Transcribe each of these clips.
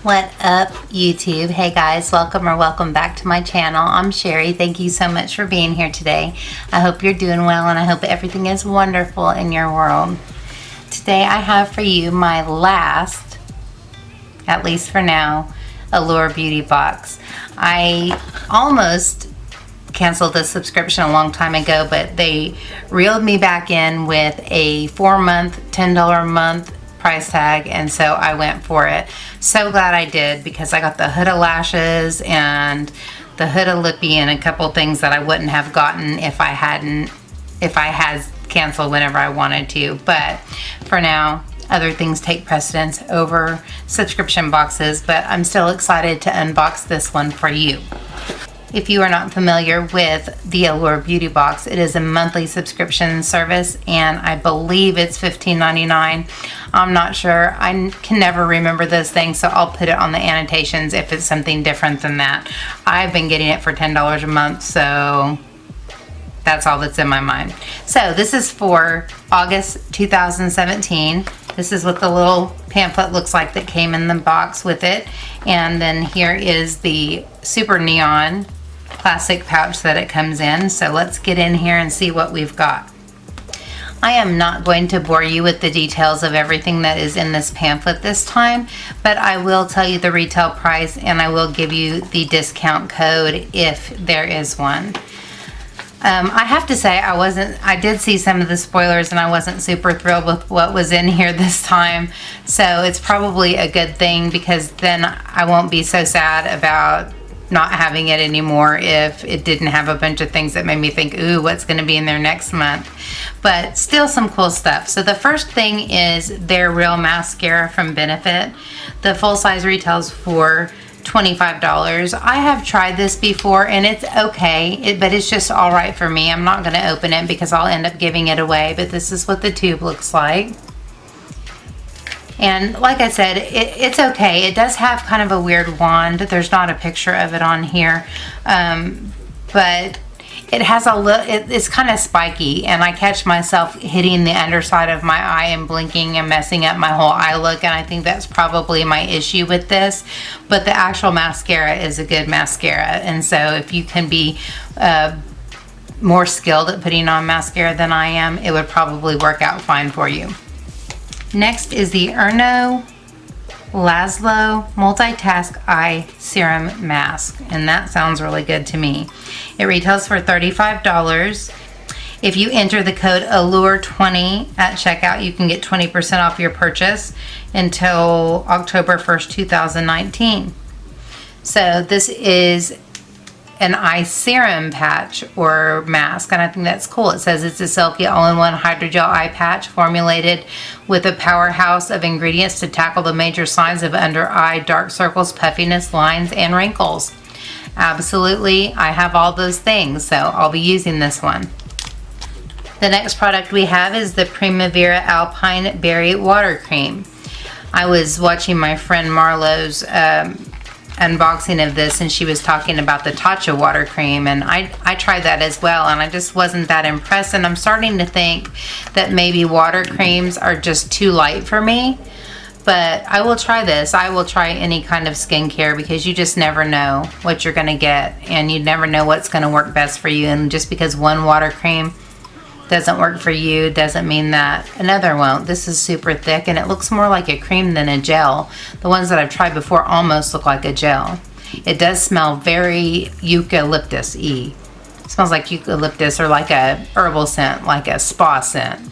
What up, YouTube? Hey guys, welcome back to my channel. I'm Sherry. Thank you so much for being here today. I hope you're doing well and I hope everything is wonderful in your world. Today I have for you my last, at least for now, Allure beauty box. I almost canceled the subscription a long time ago, but they reeled me back in with a 4-month, $10 a month price tag, and so I went for it. So glad I did, because I got the Huda lashes and the Huda lippy and a couple things that I wouldn't have gotten if I had canceled whenever I wanted to. But for now, other things take precedence over subscription boxes, but I'm still excited to unbox this one for you. If you are not familiar with the Allure Beauty Box, it is a monthly subscription service, and I believe it's $15.99. I'm not sure. I can never remember those things, so I'll put it on the annotations if it's something different than that. I've been getting it for $10 a month, so that's all that's in my mind. So this is for August 2017. This is what the little pamphlet looks like that came in the box with it. And then here is the super neon plastic pouch that it comes in. So let's get in here and see what we've got. I am not going to bore you with the details of everything that is in this pamphlet this time, but I will tell you the retail price and I will give you the discount code if there is one. I have to say I did see some of the spoilers and I wasn't super thrilled with what was in here this time. So it's probably a good thing, because then I won't be so sad about not having it anymore if it didn't have a bunch of things that made me think, ooh, what's going to be in there next month. But still some cool stuff. So the first thing is their Real Mascara from Benefit. The full size retails for $25. I have tried this before and it's okay, but it's just all right for me. I'm not going to open it because I'll end up giving it away, but this is what the tube looks like. And like I said, it's okay. It does have kind of a weird wand. There's not a picture of it on here, but it has a little, it's kind of spiky, and I catch myself hitting the underside of my eye and blinking and messing up my whole eye look, and I think that's probably my issue with this. But the actual mascara is a good mascara, and so if you can be more skilled at putting on mascara than I am, it would probably work out fine for you. Next is the Erno Laszlo Multitask Eye Serum Mask, and that sounds really good to me. It retails for $35. If you enter the code Allure20 at checkout, you can get 20% off your purchase until October 1st, 2019. So this is an eye serum patch or mask, and I think that's cool. It says it's a silky all-in-one hydrogel eye patch formulated with a powerhouse of ingredients to tackle the major signs of under eye dark circles, puffiness, lines, and wrinkles. Absolutely, I have all those things, so I'll be using this one. The next product we have is the Primavera Alpine Berry Water Cream. I was watching my friend Marlo's unboxing of this, and she was talking about the Tatcha water cream, and I tried that as well, and I just wasn't that impressed, and I'm starting to think that maybe water creams are just too light for me. But I will try this. I will try any kind of skincare, because you just never know what you're going to get, and you never know what's going to work best for you. And just because one water cream doesn't work for you doesn't mean that another won't. This is super thick, and it looks more like a cream than a gel. The ones that I've tried before almost look like a gel. It does smell very eucalyptus-y. It smells like eucalyptus, or like a herbal scent, like a spa scent.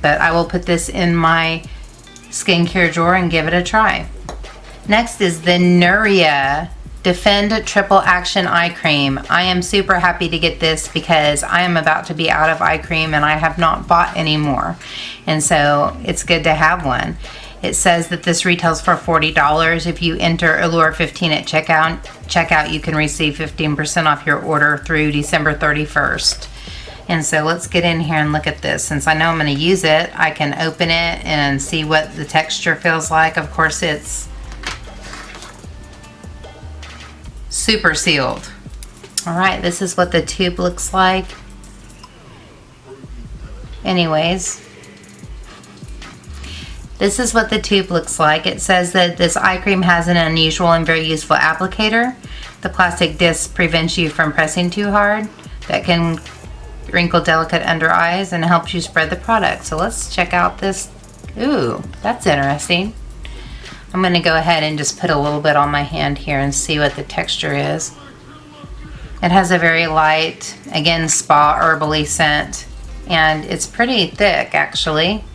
But I will put this in my skincare drawer and give it a try. Next is the Nuria Defend Triple Action Eye Cream. I am super happy to get this because I am about to be out of eye cream and I have not bought any more. And so it's good to have one. It says that this retails for $40. If you enter Allure15 at checkout, you can receive 15% off your order through December 31st. And so let's get in here and look at this. Since I know I'm going to use it, I can open it and see what the texture feels like. Of course, it's super sealed. All right, this is what the tube looks like. Anyways, This is what the tube looks like. It says that this eye cream has an unusual and very useful applicator. The plastic disc prevents you from pressing too hard. That can wrinkle delicate under eyes and helps you spread the product. So let's check out this. Ooh, that's interesting. I'm going to go ahead and just put a little bit on my hand here and see what the texture is. It has a very light, again, spa herbally scent, and it's pretty thick actually,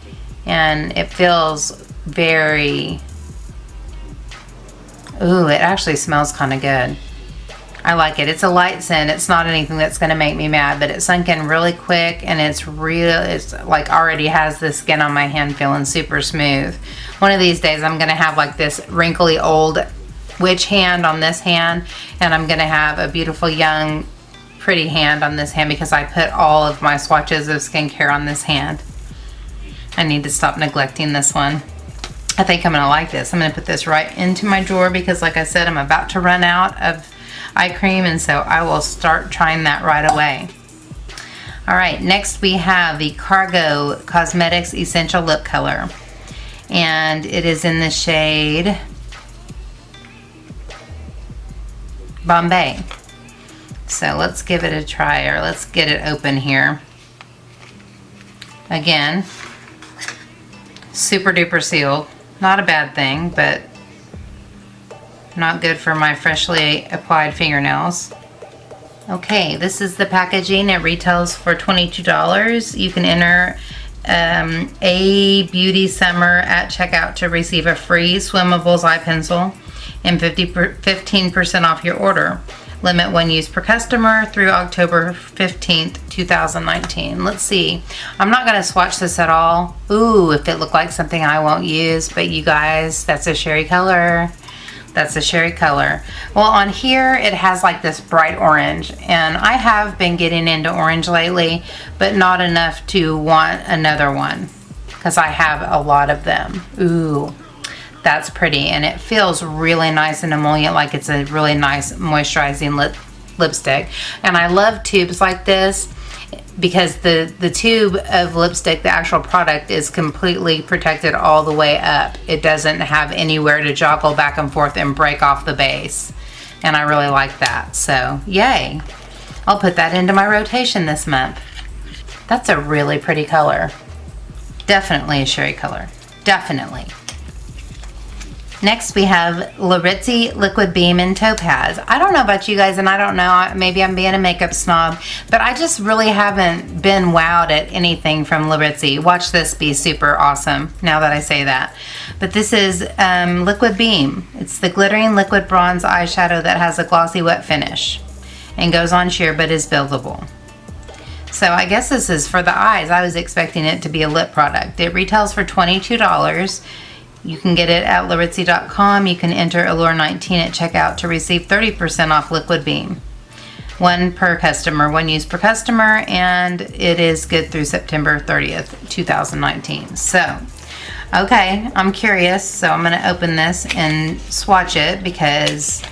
and it feels very, ooh, it actually smells kind of good. I like it. It's a light scent. It's not anything that's going to make me mad, but it sunk in really quick, and it's like already has the skin on my hand feeling super smooth. One of these days I'm going to have like this wrinkly old witch hand on this hand, and I'm going to have a beautiful young pretty hand on this hand because I put all of my swatches of skincare on this hand. I need to stop neglecting this one. I think I'm going to like this. I'm going to put this right into my drawer because, like I said, I'm about to run out of eye cream, and so I will start trying that right away. Alright, next we have the Cargo Cosmetics Essential Lip Color, and it is in the shade Bombay. So let's give it a try, or let's get it open here. Again, super duper sealed. Not a bad thing, but not good for my freshly applied fingernails. Okay, this is the packaging. It retails for $22. You can enter A Beauty Summer at checkout to receive a free Swimmables eye pencil and 15% off your order. Limit 1 use per customer through October 15th, 2019. Let's see. I'm not going to swatch this at all. Ooh, if it looked like something I won't use, but you guys, that's a Sherri color. That's a Sherri color. Well, on here it has like this bright orange, and I have been getting into orange lately, but not enough to want another one because I have a lot of them. Ooh, that's pretty, and it feels really nice and emollient, like it's a really nice moisturizing lipstick. And I love tubes like this because the tube of lipstick, the actual product, is completely protected all the way up. It doesn't have anywhere to joggle back and forth and break off the base, and I really like that. So yay, I'll put that into my rotation this month. That's a really pretty color. Definitely a Sherri color, definitely. Next we have Laritzi Liquid Beam in Topaz. I don't know about you guys, and I don't know, maybe I'm being a makeup snob, but I just really haven't been wowed at anything from Laritzi. Watch this be super awesome now that I say that. But this is Liquid Beam. It's the glittering liquid bronze eyeshadow that has a glossy wet finish and goes on sheer but is buildable. So I guess this is for the eyes. I was expecting it to be a lip product. It retails for $22. You can get it at Laritzi.com. You can enter Allure 19 at checkout to receive 30% off Liquid Beam. 1 per customer, 1 use per customer, and it is good through September 30th, 2019. So, okay, I'm curious, so I'm going to open this and swatch it because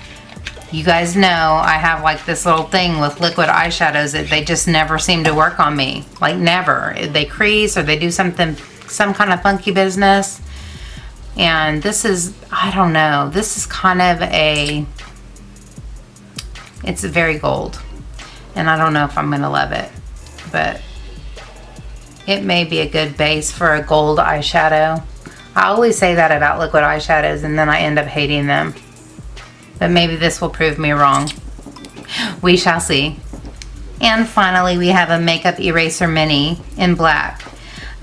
you guys know I have like this little thing with liquid eyeshadows that they just never seem to work on me. Like never. They crease or they do some kind of funky business. And this is, I don't know, this is kind of it's very gold. And I don't know if I'm going to love it, but it may be a good base for a gold eyeshadow. I always say that about liquid eyeshadows, and then I end up hating them. But maybe this will prove me wrong. We shall see. And finally, we have a Makeup Eraser Mini in black.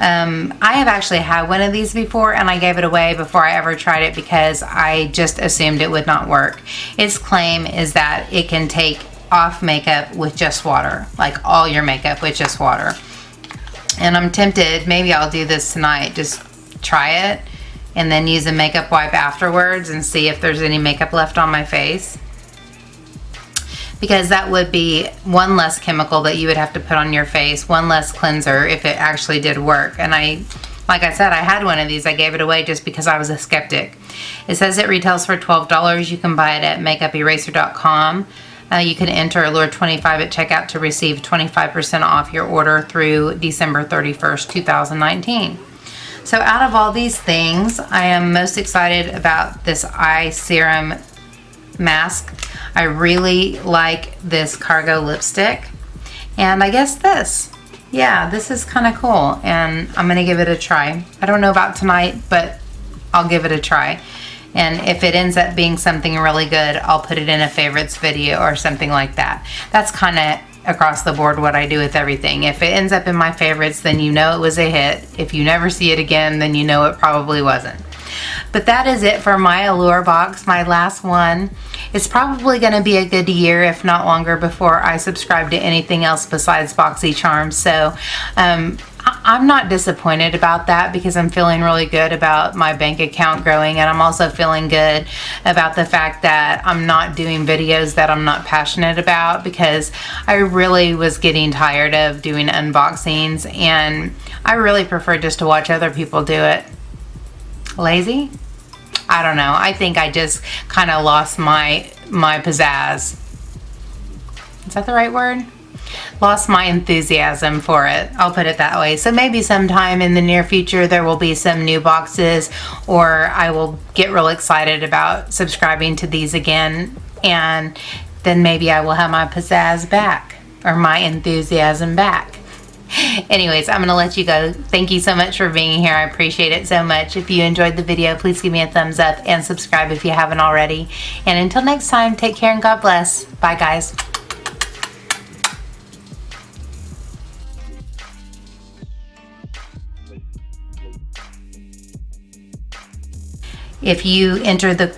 I have actually had one of these before, and I gave it away before I ever tried it because I just assumed it would not work. Its claim is that it can take off makeup with just water, like all your makeup with just water. And I'm tempted, maybe I'll do this tonight, just try it and then use a makeup wipe afterwards and see if there's any makeup left on my face. Because that would be one less chemical that you would have to put on your face, one less cleanser if it actually did work. And like I said, I had one of these. I gave it away just because I was a skeptic. It says it retails for $12. You can buy it at makeuperaser.com. You can enter Allure 25 at checkout to receive 25% off your order through December 31st, 2019. So out of all these things, I am most excited about this eye serum mask. I really like this cargo lipstick. And I guess this. Yeah, this is kind of cool. And I'm going to give it a try. I don't know about tonight, but I'll give it a try. And if it ends up being something really good, I'll put it in a favorites video or something like that. That's kind of across the board what I do with everything. If it ends up in my favorites, then you know it was a hit. If you never see it again, then you know it probably wasn't. But that is it for my Allure box, my last one. It's probably going to be a good year, if not longer, before I subscribe to anything else besides BoxyCharms. So I'm not disappointed about that, because I'm feeling really good about my bank account growing, and I'm also feeling good about the fact that I'm not doing videos that I'm not passionate about, because I really was getting tired of doing unboxings, and I really prefer just to watch other people do it. Lazy? I don't know. I think I just kind of lost my pizzazz. Is that the right word? Lost my enthusiasm for it. I'll put it that way. So maybe sometime in the near future there will be some new boxes, or I will get real excited about subscribing to these again, and then maybe I will have my pizzazz back, or my enthusiasm back. Anyways, I'm going to let you go. Thank you so much for being here. I appreciate it so much. If you enjoyed the video, please give me a thumbs up and subscribe if you haven't already. And until next time, take care and God bless. Bye, guys. If you enter the